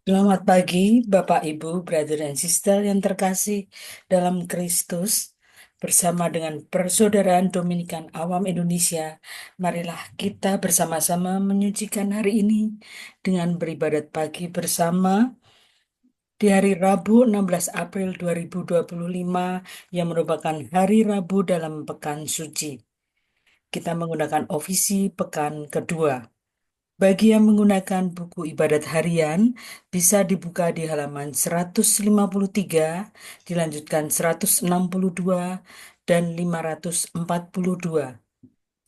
Selamat pagi, Bapak, Ibu, brother dan sister yang terkasih dalam Kristus. Bersama dengan Persaudaraan Dominikan Awam Indonesia, marilah kita bersama-sama menyucikan hari ini dengan beribadat pagi bersama di hari Rabu 16 April 2025 yang merupakan hari Rabu dalam Pekan Suci. Kita menggunakan ofisi pekan kedua. Bagi yang menggunakan buku ibadat harian, bisa dibuka di halaman 153, dilanjutkan 162, dan 542.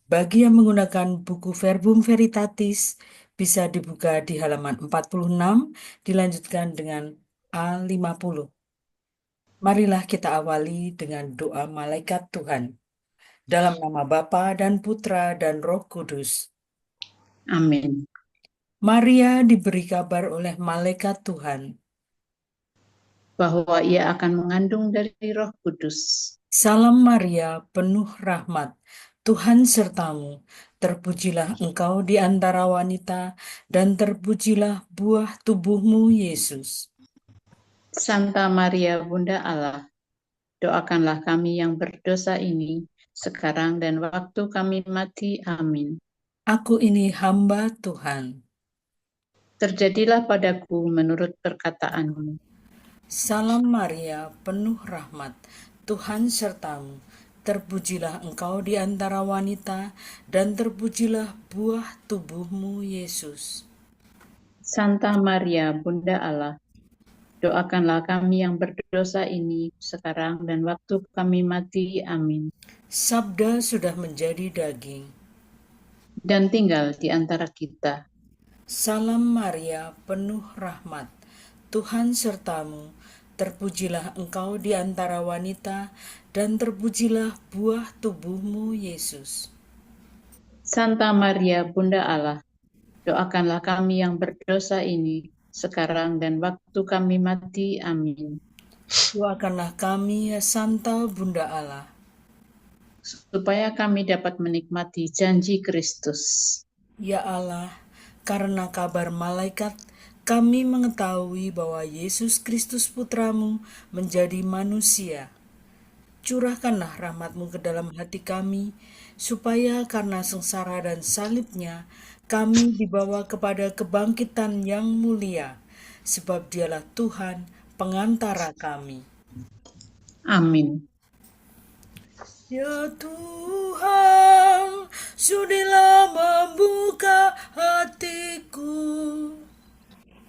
Bagi yang menggunakan buku Verbum Veritatis, bisa dibuka di halaman 46, dilanjutkan dengan A50. Marilah kita awali dengan doa malaikat Tuhan. Dalam nama Bapa dan Putra dan Roh Kudus. Amin. Maria diberi kabar oleh malaikat Tuhan. Bahwa ia akan mengandung dari Roh Kudus. Salam Maria, penuh rahmat, Tuhan sertamu. Terpujilah engkau di antara wanita, dan terpujilah buah tubuhmu, Yesus. Santa Maria Bunda Allah, doakanlah kami yang berdosa ini, sekarang dan waktu kami mati. Amin. Aku ini hamba Tuhan. Terjadilah padaku menurut perkataanmu. Salam Maria, penuh rahmat, Tuhan sertamu. Terpujilah engkau di antara wanita, dan terpujilah buah tubuhmu, Yesus. Santa Maria Bunda Allah, doakanlah kami yang berdosa ini, sekarang dan waktu kami mati. Amin. Sabda sudah menjadi daging. Dan tinggal di antara kita. Salam Maria, penuh rahmat, Tuhan sertamu. Terpujilah engkau di antara wanita, dan terpujilah buah tubuhmu, Yesus. Santa Maria Bunda Allah, doakanlah kami yang berdosa ini, sekarang dan waktu kami mati. Amin. Doakanlah kami, ya Santa Bunda Allah. Supaya kami dapat menikmati janji Kristus. Ya Allah, karena kabar malaikat, kami mengetahui bahwa Yesus Kristus Putramu menjadi manusia. Curahkanlah rahmat-Mu ke dalam hati kami, supaya karena sengsara dan salibnya, kami dibawa kepada kebangkitan yang mulia, sebab Dialah Tuhan, pengantara kami. Amin. Ya Tuhan, sudilah membuka hatiku,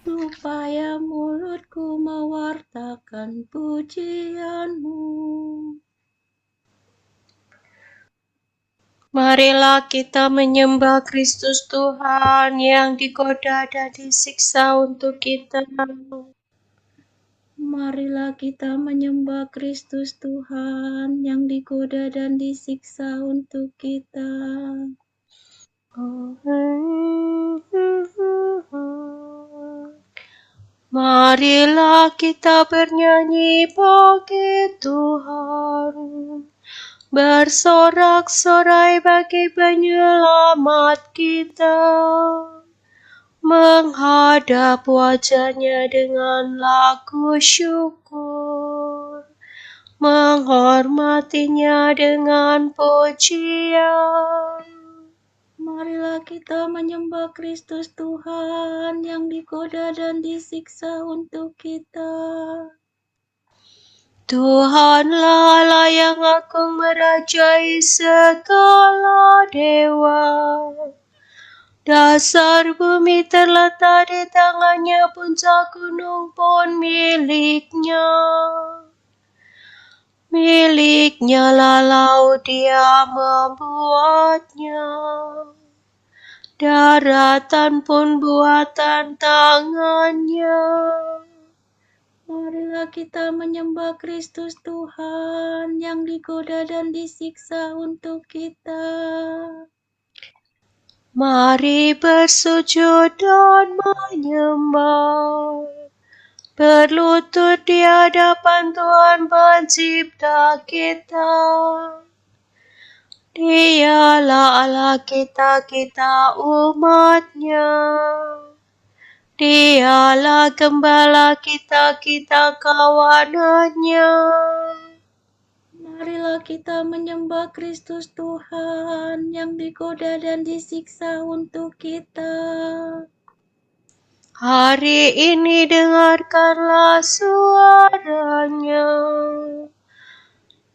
supaya mulutku mewartakan pujian-Mu. Marilah kita menyembah Kristus Tuhan yang digoda dan disiksa untuk kita. Marilah kita menyembah Kristus Tuhan yang digoda dan disiksa untuk kita. Marilah kita bernyanyi bagi Tuhan, bersorak-sorai bagi penyelamat kita, menghadap wajah-Nya dengan lagu syukur, menghormati-Nya dengan pujian. Marilah kita menyembah Kristus Tuhan yang digoda dan disiksa untuk kita. Tuhanlah Allah yang agung merajai segala dewa. Dasar bumi terletak di tangannya, puncak gunung pun miliknya. Miliknya lah laut, Dia membuatnya. Daratan pun buatan tangannya. Marilah kita menyembah Kristus Tuhan yang digoda dan disiksa untuk kita. Mari bersujud dan menyembah, berlutut di hadapan Tuhan Pencipta kita. Dialah Allah kita, kita umat-Nya. Dialah gembala kita kawanannya. Marilah kita menyembah Kristus Tuhan yang digoda dan disiksa untuk kita. Hari ini dengarkanlah suaranya.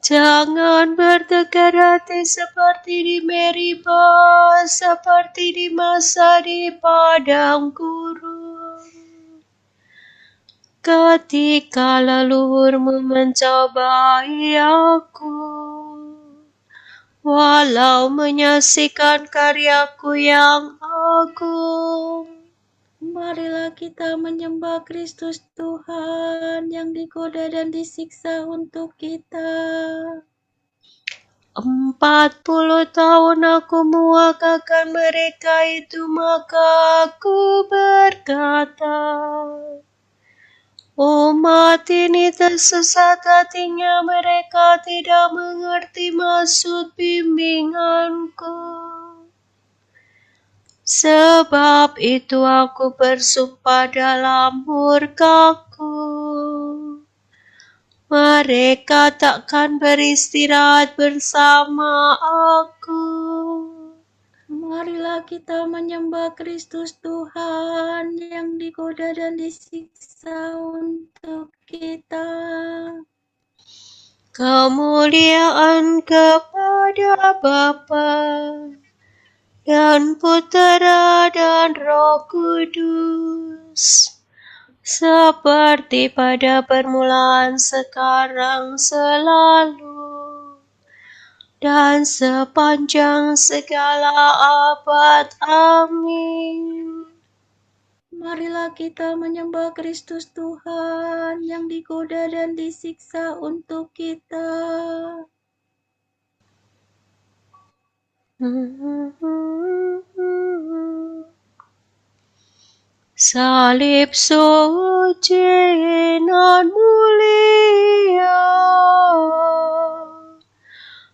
Jangan bertegar hati seperti di Meriba, seperti di masa di padang gurun. Ketika leluhurmu mencobai aku, walau menyaksikan karyaku yang agung. Marilah kita menyembah Kristus Tuhan yang digoda dan disiksa untuk kita. 40 tahun aku muakakan mereka itu, maka aku berkata, umat ini tersesat hatinya, mereka tidak mengerti maksud bimbinganku. Sebab itu aku bersumpah dalam murkaku, mereka takkan beristirahat bersama aku. Marilah kita menyembah Kristus Tuhan yang digoda dan disiksa untuk kita. Kemuliaan kepada Bapa dan Putera dan Roh Kudus, seperti pada permulaan, sekarang, selalu, dan sepanjang segala abad. Amin. Marilah kita menyembah Kristus Tuhan yang digoda dan disiksa untuk kita. Salib suci nan mulia,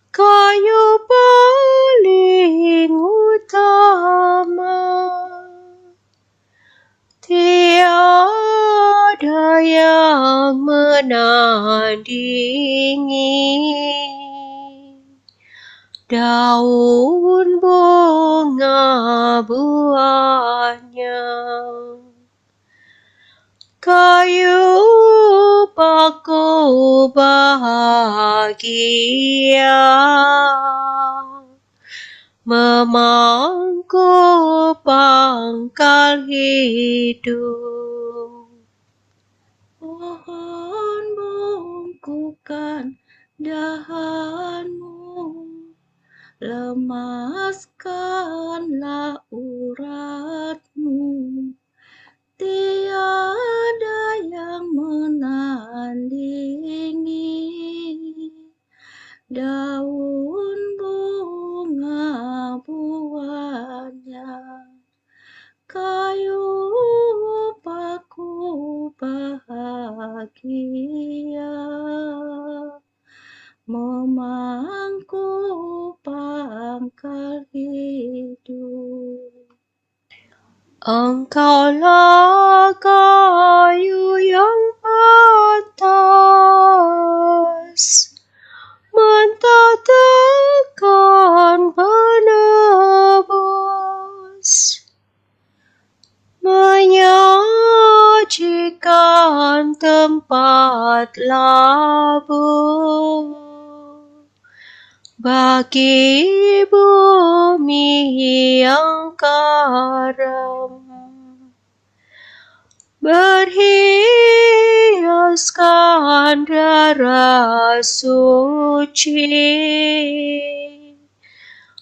kayu paling utama, tiada yang menandingi. Daun bunga buahnya, kayu paku bahagia, memangku pangkal hidup. Pohon bungkukan dahanmu, lemaskanlah uratmu, tiada yang menandingi daun bunga buahnya, kayu paku bahagia, memangku pangkal hidup. Engkaulah kayu yang patas, mentatangkan penebus, menyajikan tempat labuh bagi bumi yang karam, berhiaskan darah suci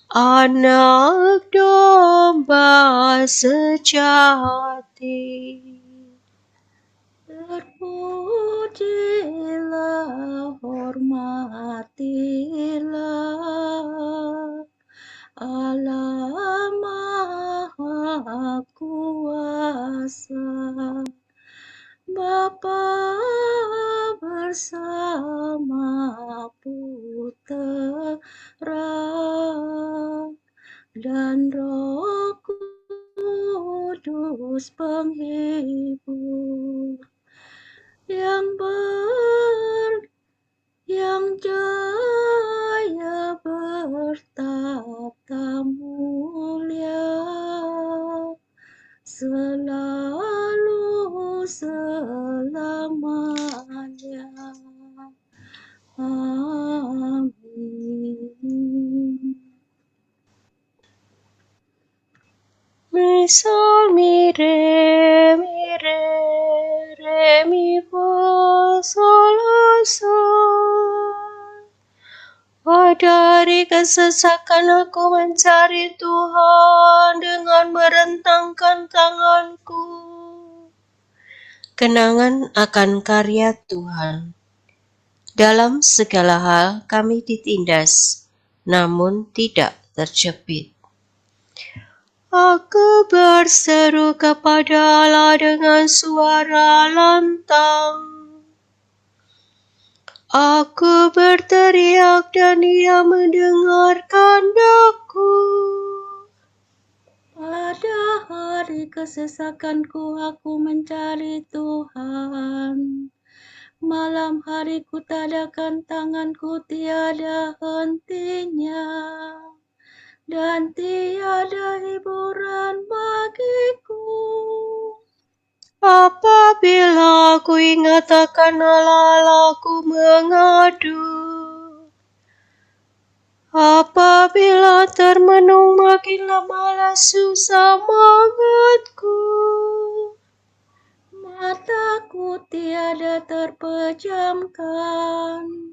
anak domba sejati. Terpujilah, hormatilah Allah Maha Kuasa, Bapa bersama Putera dan Roh Kudus, Kudus penghibur, yang jaya bertata mulia selalu selamanya. Amin. Misal mi re mi fa sol la sol. Oh, dari kesesakan aku mencari Tuhan dengan merentangkan tanganku. Kenangan akan karya Tuhan. Dalam segala hal kami ditindas, namun tidak terjepit. Aku berseru kepada Allah dengan suara lantang. Aku berteriak dan Dia mendengarkan aku. Pada hari kesesakanku aku mencari Tuhan. Malam hari ku tadakan tanganku tiada hentinya. Dan tiada hiburan bagiku. Apabila aku ingat akan Allah, aku mengadu. Apabila termenung makinlah lesu semangatku. Mataku tiada terpejamkan.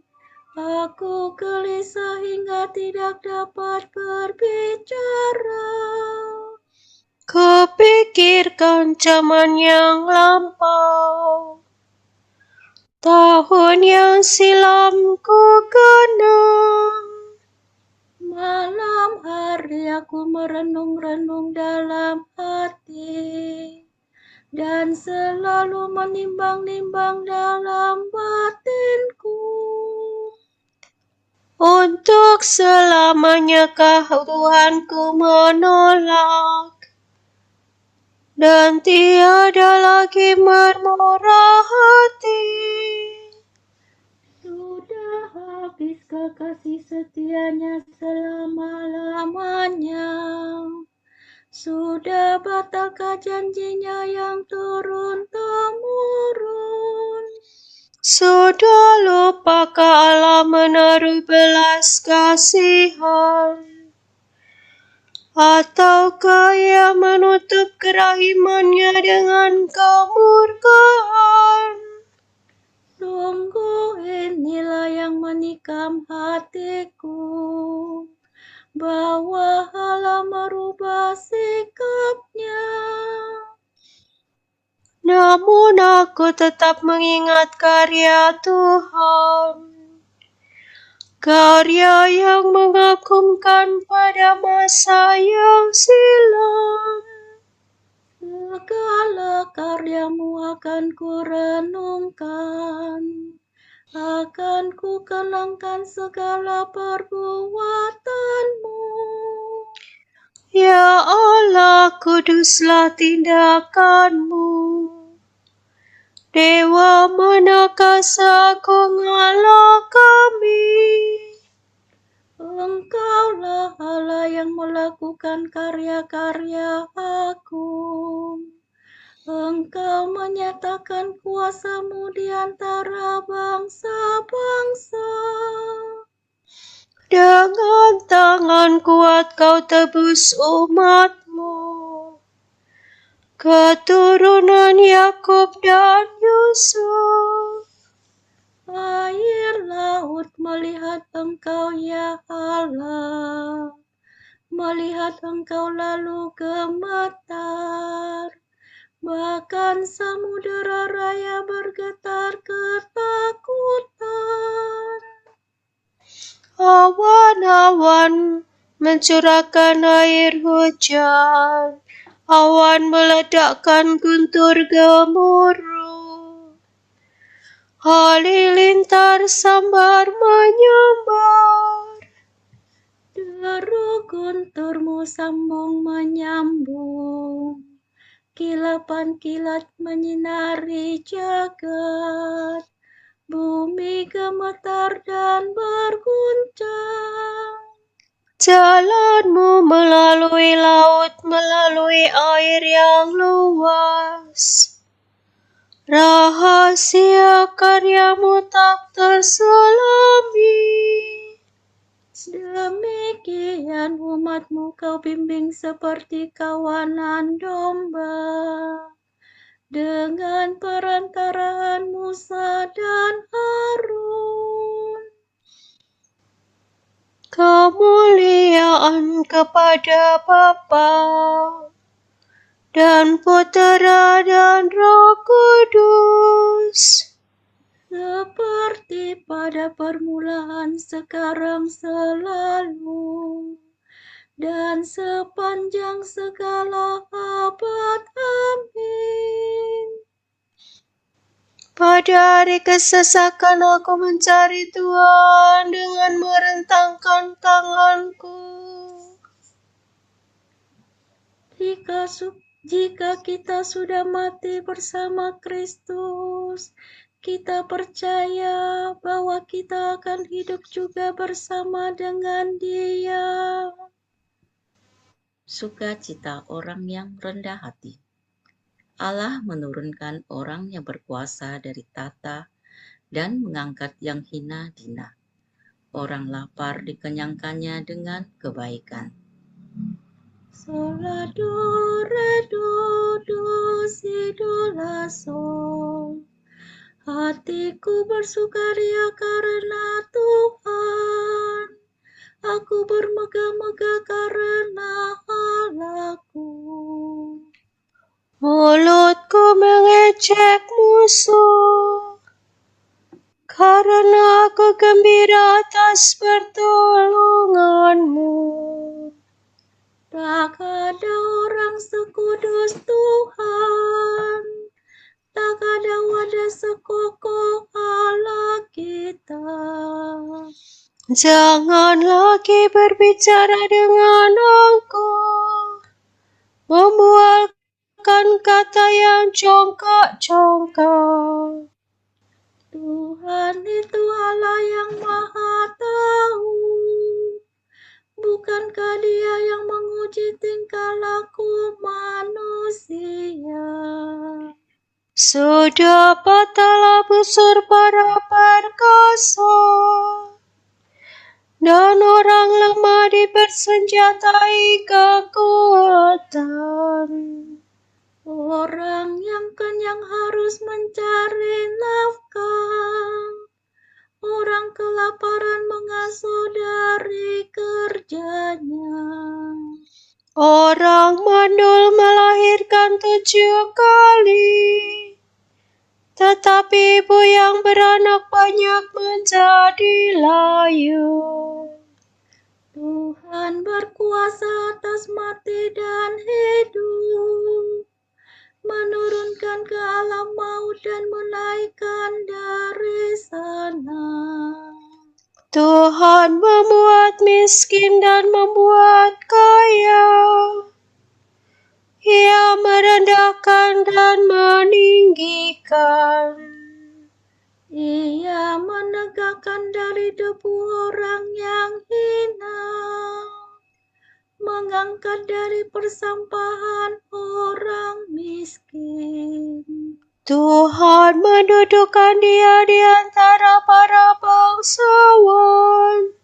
Aku gelisah hingga tidak dapat berbicara. Kupikirkan zaman yang lampau, tahun yang silam ku kenang. Malam hari aku merenung-renung dalam hati, dan selalu menimbang-nimbang dalam batinku. Untuk selamanyakah Tuhanku menolak, dan tiada lagi bermurah hati. Sudah habiskah kasih setianya selama-lamanya? Sudah batalkah janjinya yang turun-temurun? Sudah lupakah Allah menaruh belas kasihan? Ataukah Ia menutup kerahimannya dengan kemurkaan? Sungguh inilah yang menikam hatiku, bahwa Allah merubah sikapnya. Namun aku tetap mengingat karya Tuhan, karya yang mengagumkan pada masa yang silam. Segala karyamu akan ku renungkan, akan ku kenangkan segala perbuatanmu. Ya Allah, kuduslah tindakanmu. Dewa manakah seagung Allah kami? Engkaulah Allah yang melakukan karya-karya agung. Engkau menyatakan kuasa-Mu di antara bangsa-bangsa. Dengan tangan kuat Kau tebus umat-Mu, keturunan Yakub dan Yusuf. Air laut melihat Engkau, ya Allah. Melihat Engkau lalu gemetar. Bahkan samudera raya bergetar ketakutan. Awan-awan mencurahkan air hujan, awan meledakkan guntur gemuruh. Halilintar sambar menyambar, Deru gunturmu sambung menyambung. Kilapan kilat menyinari jagat, bumi gemetar dan berguncang. Jalanmu melalui laut, melalui air yang luas. Rahasia karyamu tak terselami. Demikian umatmu kau bimbing seperti kawanan domba, dengan perantaraan Musa dan Harun. Kemuliaan kepada Bapa dan Putera dan Roh Kudus, Seperti pada permulaan, sekarang, selalu, dan sepanjang segala abad. Amin. pada hari kesesakan aku mencari Tuhan dengan merentangkan tanganku. Jika kita sudah mati bersama Kristus, kita percaya bahwa kita akan hidup juga bersama dengan Dia. Sukacita orang yang rendah hati. Allah menurunkan orang yang berkuasa dari tahta dan mengangkat yang hina dina. Orang lapar dikenyangkannya dengan kebaikan. Sola do re do do si do la sol. Hatiku bersukaria karena Tuhan. Aku bermegah-megah karena Allahku. Mulutku mengejek musuh, karena aku gembira atas pertolonganmu. Tak ada orang sekudus Tuhan, tak ada wadah sekokoh Allah kita. Jangan lagi berbicara dengan aku, membualkan kata yang congkak-congkak. Tuhan itu Allah yang Maha Tahu. Bukankah Dia yang menguji tingkah laku manusia? Sudah patahlah busur para perkasa, dan orang lemah dipersenjatai kekuatan. Orang yang kenyang harus mencari nafkah. Orang kelaparan mengasuh dari kerjanya. Orang mandul melahirkan 7 kali, tetapi ibu yang beranak banyak menjadi layu. Tuhan berkuasa atas mati dan hidup, menurunkan ke alam maut dan menaikkan dari sana. Tuhan membuat miskin dan membuat kaya. Ia merendahkan dan meninggikan. Ia menegakkan dari debu orang yang hina, mengangkat dari persampahan orang miskin. Tuhan mendudukkan Dia di antara para bangsawan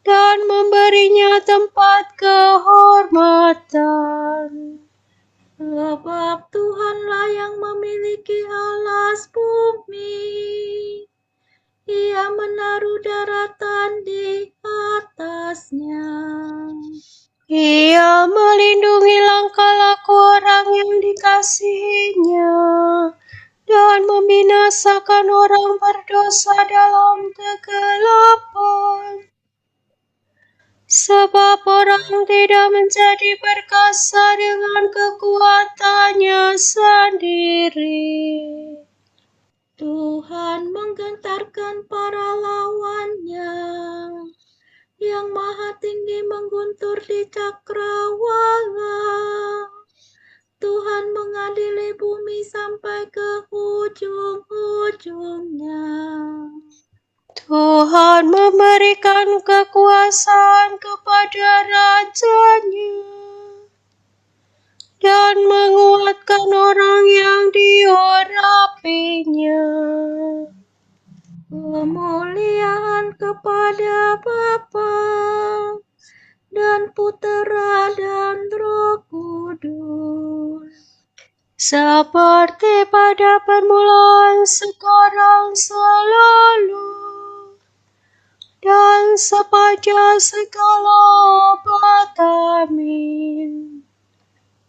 dan memberinya tempat kehormatan. Sebab Tuhanlah yang memiliki alas bumi. Ia menaruh daratan di atasnya. Ia melindungi langkah laku orang yang dikasihinya dan membinasakan orang berdosa dalam kegelapan. Sebab orang tidak menjadi perkasa dengan kekuatannya sendiri. Tuhan menggentarkan para lawannya. Yang Maha Tinggi mengguntur di cakrawala. Tuhan mengadili bumi sampai ke ujung-ujungnya. Tuhan memberikan kekuasaan kepada rajanya dan menguatkan orang yang diurapinya. Kemuliaan kepada Bapa dan Putera dan Roh Kudus, Seperti pada permulaan, sekarang, selalu, dan sepanjang segala abad. Amin.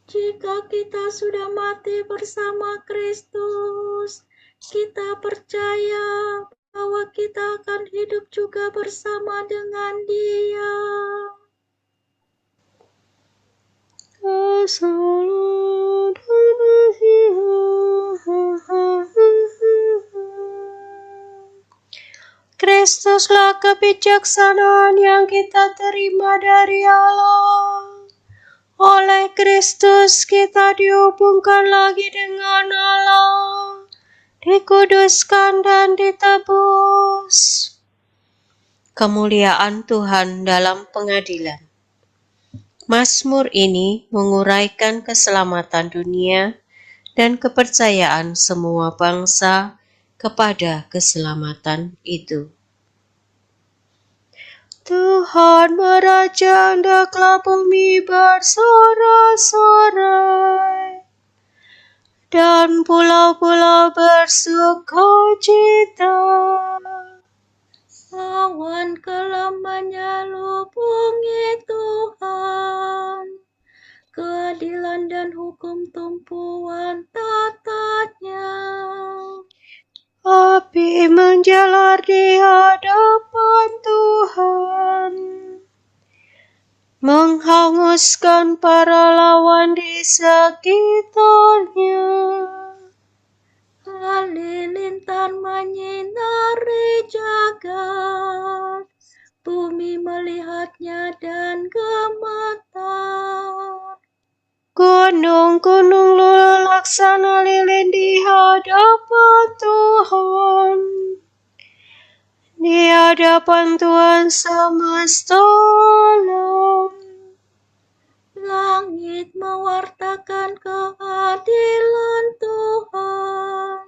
jika kita sudah mati bersama Kristus, kita percaya bahwa kita akan hidup juga bersama dengan Dia. Kristuslah kebijaksanaan yang kita terima dari Allah. Oleh Kristus kita dihubungkan lagi dengan Allah, dikuduskan dan ditebus. Kemuliaan Tuhan dalam pengadilan. Mazmur ini menguraikan keselamatan dunia dan kepercayaan semua bangsa kepada keselamatan itu. Tuhan meraja, hendaklah bumi bersorak-sorai, dan pulau-pulau bersukacita. Awan kelam menyelubungi Tuhan, keadilan dan hukum tumpuan tatanya. Api menjalar di hadapan Tuhan, menghanguskan para lawan di sekitarnya. Halilintar menyinari jagat, bumi melihatnya dan gemetar. Gunung-gunung laksana lilin di hadapan Tuhan, di hadapan Tuhan semesta alam. Langit mewartakan keadilan Tuhan,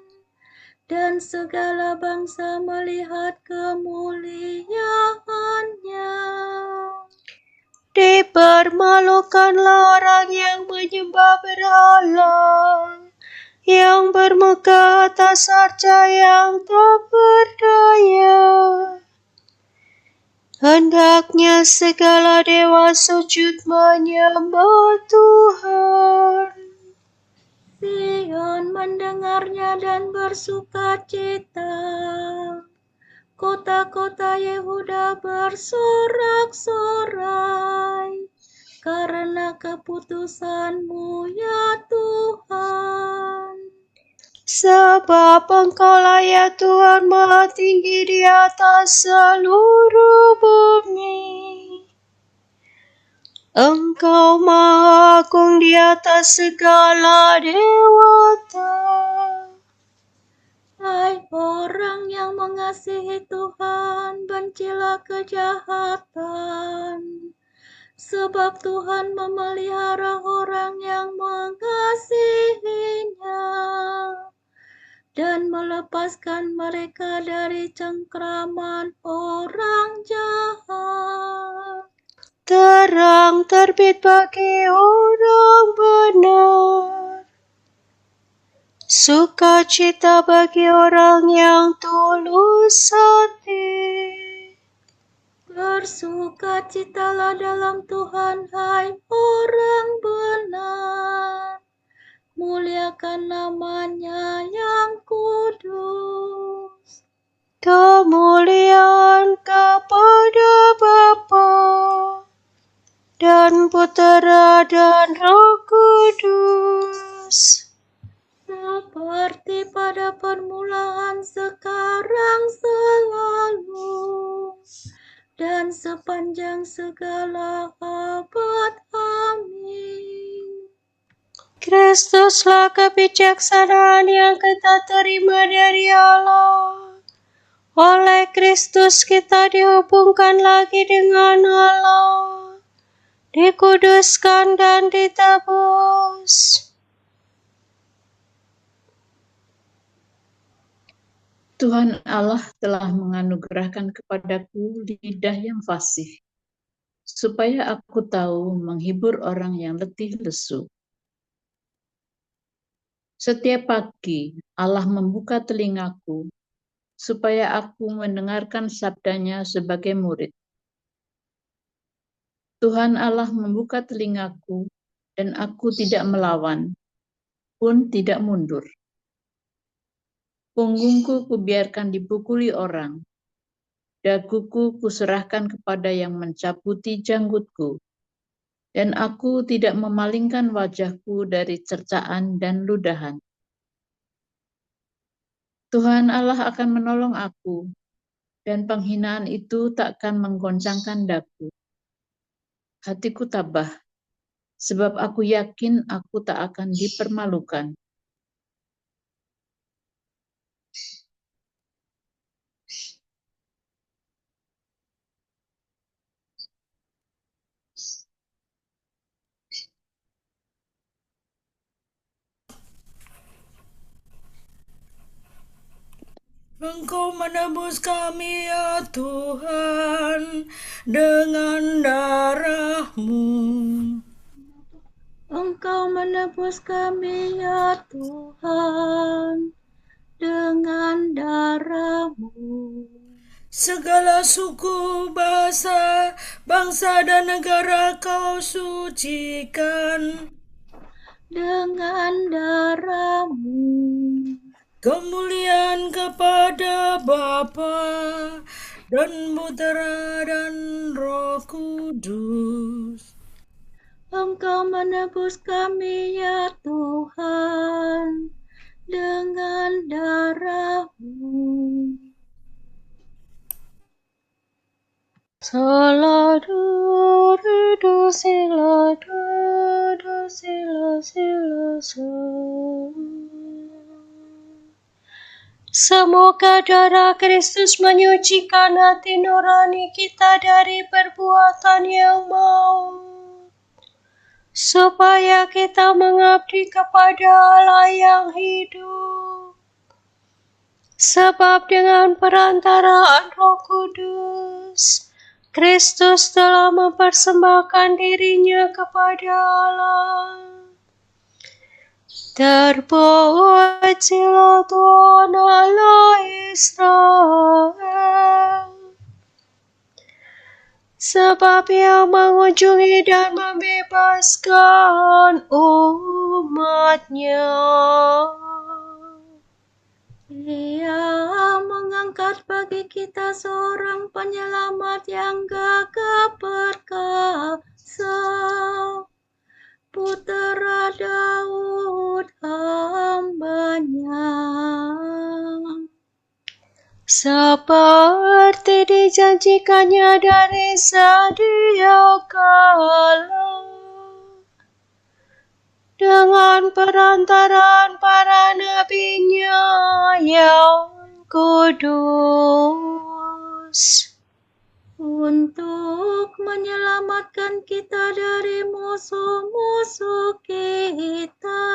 dan segala bangsa melihat kemuliaannya. Dipermalukanlah orang yang menyembah berhala, yang bermuka atas arca yang tak berdaya. Hendaknya segala dewa sujud menyembah Tuhan. Sion mendengarnya dan bersukacita. Kota-kota Yehuda bersorak-sorai karena keputusan-Mu ya Tuhan. Sebab Engkau-lah ya Tuhan Maha Tinggi di atas seluruh bumi. Engkau Maha Agung di atas segala dewata. Hai orang yang mengasihi Tuhan, bencilah kejahatan, sebab Tuhan memelihara orang yang mengasihinya dan melepaskan mereka dari cengkraman orang jahat. Terang terbit bagi orang benar, sukacita bagi orang yang tulus hati. Bersukacitalah dalam Tuhan, hai orang benar. Muliakan namanya yang kudus. Kemuliaan kepada Bapa dan Putera dan Roh Kudus. Seperti pada permulaan, sekarang, selalu, dan sepanjang segala abad. Amin. Kristuslah kebijaksanaan yang kita terima dari Allah. Oleh Kristus kita dihubungkan lagi dengan Allah, dikuduskan dan ditebus. Tuhan Allah telah menganugerahkan kepadaku lidah yang fasih, supaya aku tahu menghibur orang yang letih lesu. Setiap pagi Allah membuka telingaku, supaya aku mendengarkan sabdanya sebagai murid. Tuhan Allah membuka telingaku, dan aku tidak melawan, pun tidak mundur. Punggungku kubiarkan dipukuli orang, daguku kuserahkan kepada yang mencabuti janggutku, dan aku tidak memalingkan wajahku dari cercaan dan ludahan. Tuhan Allah akan menolong aku, dan penghinaan itu takkan menggoncangkan daku. Hatiku tabah, sebab aku yakin aku tak akan dipermalukan. Engkau menebus kami ya Tuhan dengan darah-Mu. Engkau menebus kami ya Tuhan dengan darah-Mu. Segala suku, bahasa, bangsa dan negara Kau sucikan dengan darah-Mu. Kemuliaan kepada Bapa dan Putera dan Roh Kudus. Engkau menebus kami ya Tuhan dengan darah-Mu. Sila do sila do sila sila. Semoga darah Kristus menyucikan hati nurani kita dari perbuatan yang maut, supaya kita mengabdi kepada Allah yang hidup. Sebab dengan perantaraan Roh Kudus, Kristus telah mempersembahkan dirinya kepada Allah. Terpujilah Tuhan Allah Israel, sebab Ia mengunjungi dan membebaskan umat-Nya. Ia mengangkat bagi kita seorang penyelamat yang gagah perkasa, Putera Daud hamba-Nya. Seperti dijanjikannya dari sedia kala, dengan perantaraan para nabi-Nya yang kudus, untuk menyelamatkan kita dari musuh-musuh kita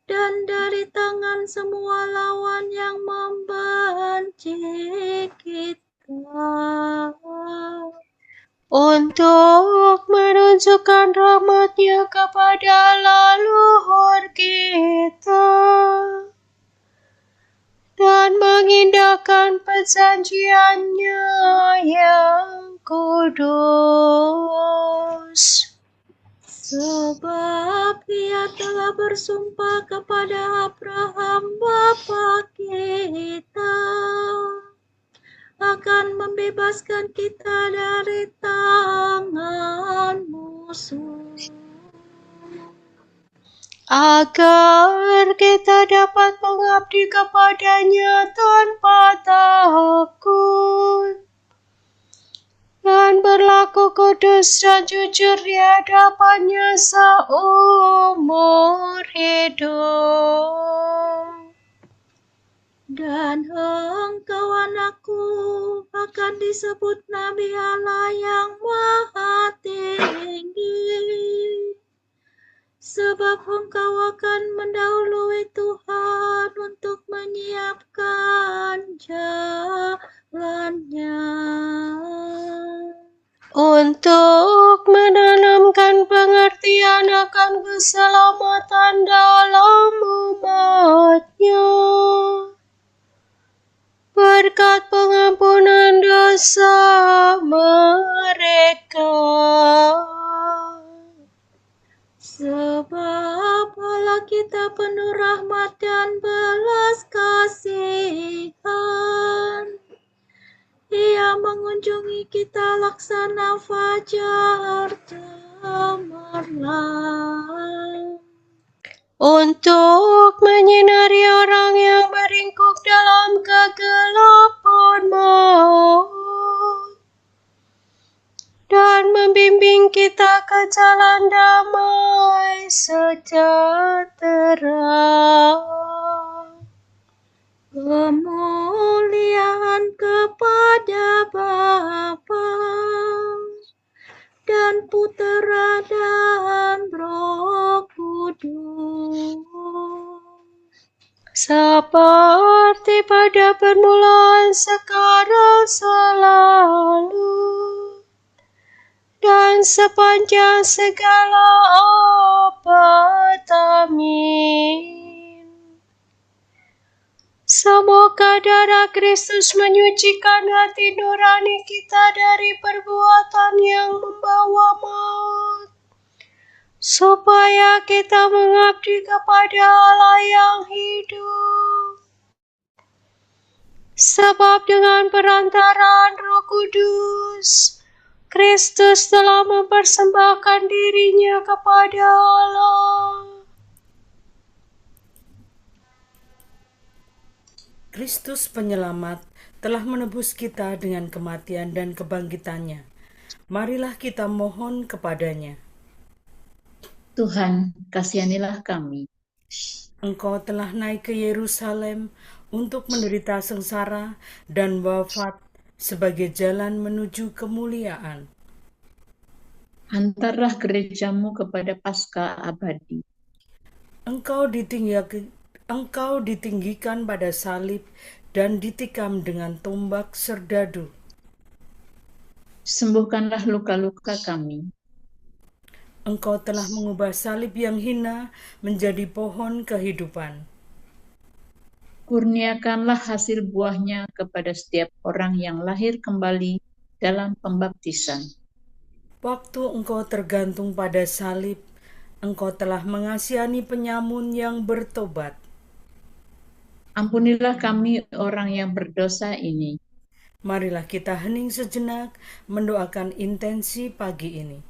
dan dari tangan semua lawan yang membenci kita, untuk menunjukkan rahmat-Nya kepada leluhur kita dan mengindahkan perjanjian-Nya yang kudus. sebab Ia telah bersumpah kepada Abraham bapa kita akan membebaskan kita dari tangan musuh, agar kita dapat mengabdi kepada-Nya tanpa takut dan berlaku kudus dan jujur di hadapannya seumur hidup. Dan engkau anakku akan disebut Nabi Allah yang Maha Tinggi, sebab engkau akan mendahului Tuhan untuk menyiapkan jalannya, untuk menanamkan pengertian akan keselamatan dalam umatnya, berkat pengampunan dosa mereka. sebab Allah kita penuh rahmat dan belas kasihan. Ia mengunjungi kita laksana fajar cemerlang, untuk menyinari orang yang meringkuk dalam kegelapan maut, dan membimbing kita ke jalan damai sejahtera. kemuliaan kepada Bapa dan Putera dan Roh Kudus, seperti pada permulaan, sekarang, selalu, dan sepanjang segala abad. Amin. Semoga darah Kristus menyucikan hati nurani kita dari perbuatan yang membawa maut, supaya kita mengabdi kepada Allah yang hidup. Sebab dengan perantaraan Roh Kudus, Kristus telah mempersembahkan dirinya kepada Allah. Kristus penyelamat telah menebus kita dengan kematian dan kebangkitannya. Marilah kita mohon kepadanya. Tuhan, kasihanilah kami. Engkau telah naik ke Yerusalem untuk menderita sengsara dan wafat sebagai jalan menuju kemuliaan. Antarlah gerejamu kepada Paskah abadi. Engkau ditinggikan pada salib dan ditikam dengan tombak serdadu. Sembuhkanlah luka-luka kami. Engkau telah mengubah salib yang hina menjadi pohon kehidupan. Kurniakanlah hasil buahnya kepada setiap orang yang lahir kembali dalam pembaptisan. Waktu engkau tergantung pada salib, engkau telah mengasihani penyamun yang bertobat. Ampunilah kami orang yang berdosa ini. Marilah kita hening sejenak mendoakan intensi pagi ini.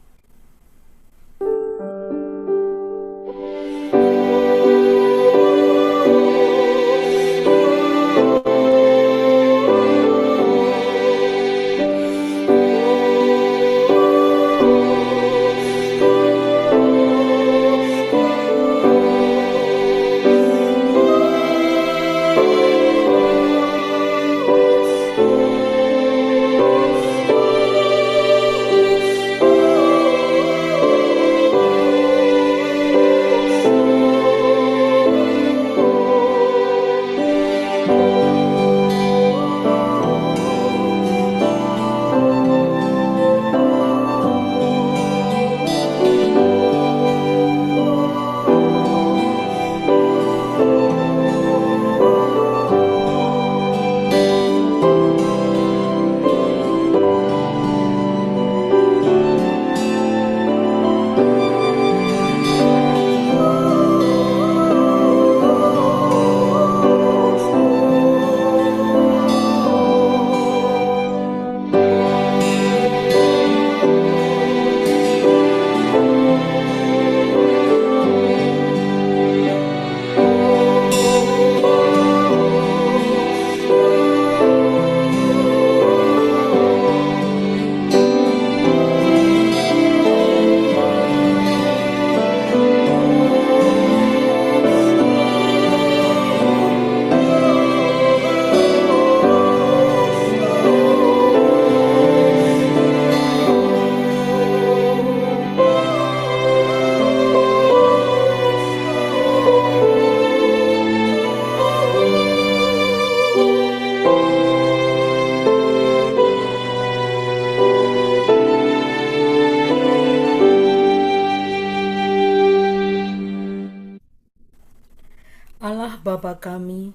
Allah Bapa kami,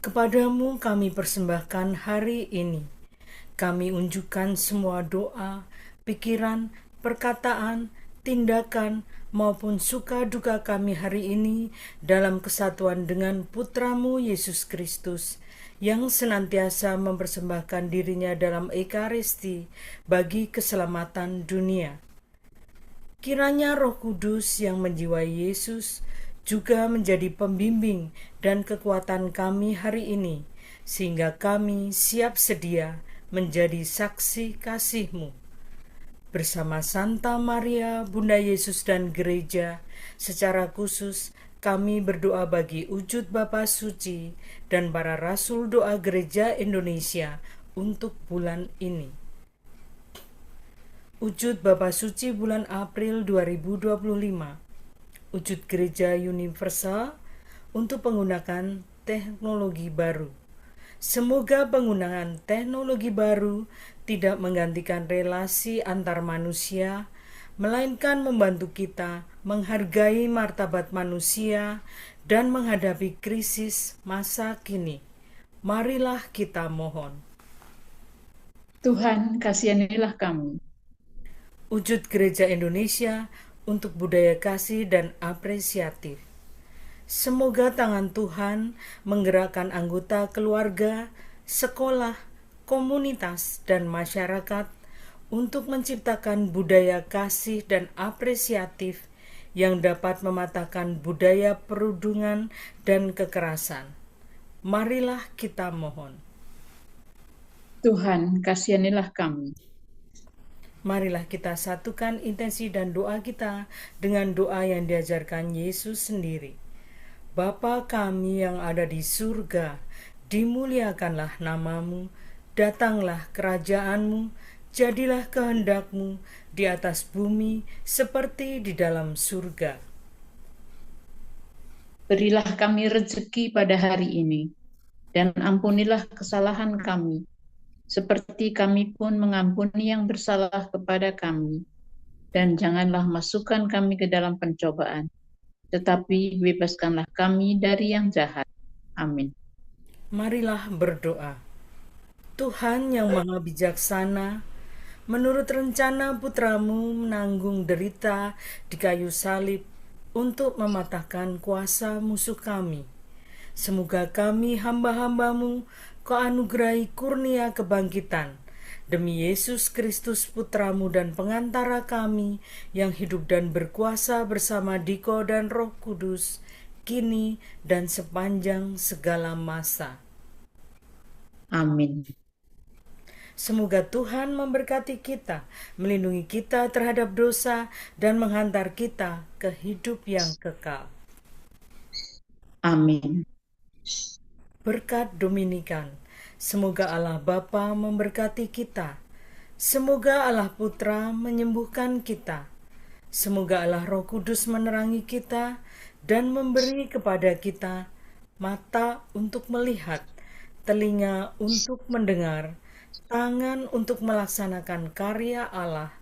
kepadamu kami persembahkan hari ini. Kami unjukkan semua doa, pikiran, perkataan, tindakan, maupun suka duka kami hari ini dalam kesatuan dengan Putramu Yesus Kristus, yang senantiasa mempersembahkan dirinya dalam Ekaristi bagi keselamatan dunia. Kiranya Roh Kudus yang menjiwai Yesus juga menjadi pembimbing dan kekuatan kami hari ini, sehingga kami siap sedia menjadi saksi kasih-Mu. Bersama Santa Maria, Bunda Yesus dan Gereja, secara khusus kami berdoa bagi wujud Bapa Suci dan para Rasul Doa Gereja Indonesia untuk bulan ini. Wujud Bapa Suci bulan April 2025. Wujud Gereja Universal untuk penggunaan teknologi baru. Semoga penggunaan teknologi baru tidak menggantikan relasi antar manusia, melainkan membantu kita menghargai martabat manusia dan menghadapi krisis masa kini. Marilah kita mohon. Tuhan, kasihanilah kami. Wujud Gereja Indonesia untuk budaya kasih dan apresiatif. Semoga tangan Tuhan menggerakkan anggota keluarga, sekolah, komunitas, dan masyarakat untuk menciptakan budaya kasih dan apresiatif yang dapat mematahkan budaya perundungan dan kekerasan. Marilah kita mohon. Tuhan, kasihanilah kami. Marilah kita satukan intensi dan doa kita dengan doa yang diajarkan Yesus sendiri. Bapa kami yang ada di surga, dimuliakanlah namamu, datanglah kerajaan-Mu, jadilah kehendak-Mu di atas bumi seperti di dalam surga. Berilah kami rezeki pada hari ini, dan ampunilah kesalahan kami, seperti kami pun mengampuni yang bersalah kepada kami. Dan janganlah masukkan kami ke dalam pencobaan, tetapi bebaskanlah kami dari yang jahat. Amin. Marilah berdoa. Tuhan yang maha bijaksana, menurut rencana Putramu menanggung derita di kayu salib untuk mematahkan kuasa musuh kami. Semoga kami hamba-hamba-Mu Kau anugerahi kurnia kebangkitan, demi Yesus Kristus Putramu dan pengantara kami, yang hidup dan berkuasa bersama Diko dan Roh Kudus, kini dan sepanjang segala masa. Amin. Semoga Tuhan memberkati kita, melindungi kita terhadap dosa, dan menghantar kita ke hidup yang kekal. Amin. Berkat Dominikan. Semoga Allah Bapa memberkati kita. Semoga Allah Putra menyembuhkan kita. Semoga Allah Roh Kudus menerangi kita dan memberi kepada kita mata untuk melihat, telinga untuk mendengar, tangan untuk melaksanakan karya Allah,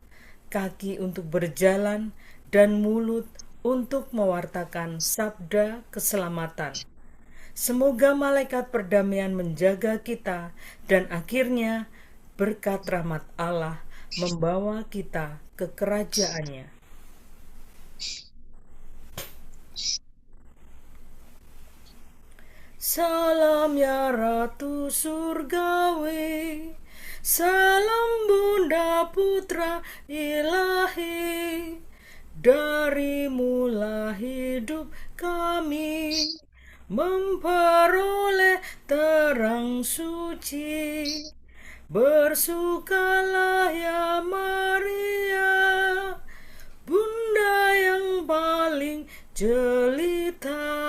kaki untuk berjalan, dan mulut untuk mewartakan sabda keselamatan. Semoga malaikat perdamaian menjaga kita, dan akhirnya berkat rahmat Allah membawa kita ke kerajaannya. Salam ya Ratu Surgawi, salam Bunda Putra Ilahi, darimulah hidup kami memperoleh terang suci. Bersukalah ya Maria, Bunda yang paling jelita.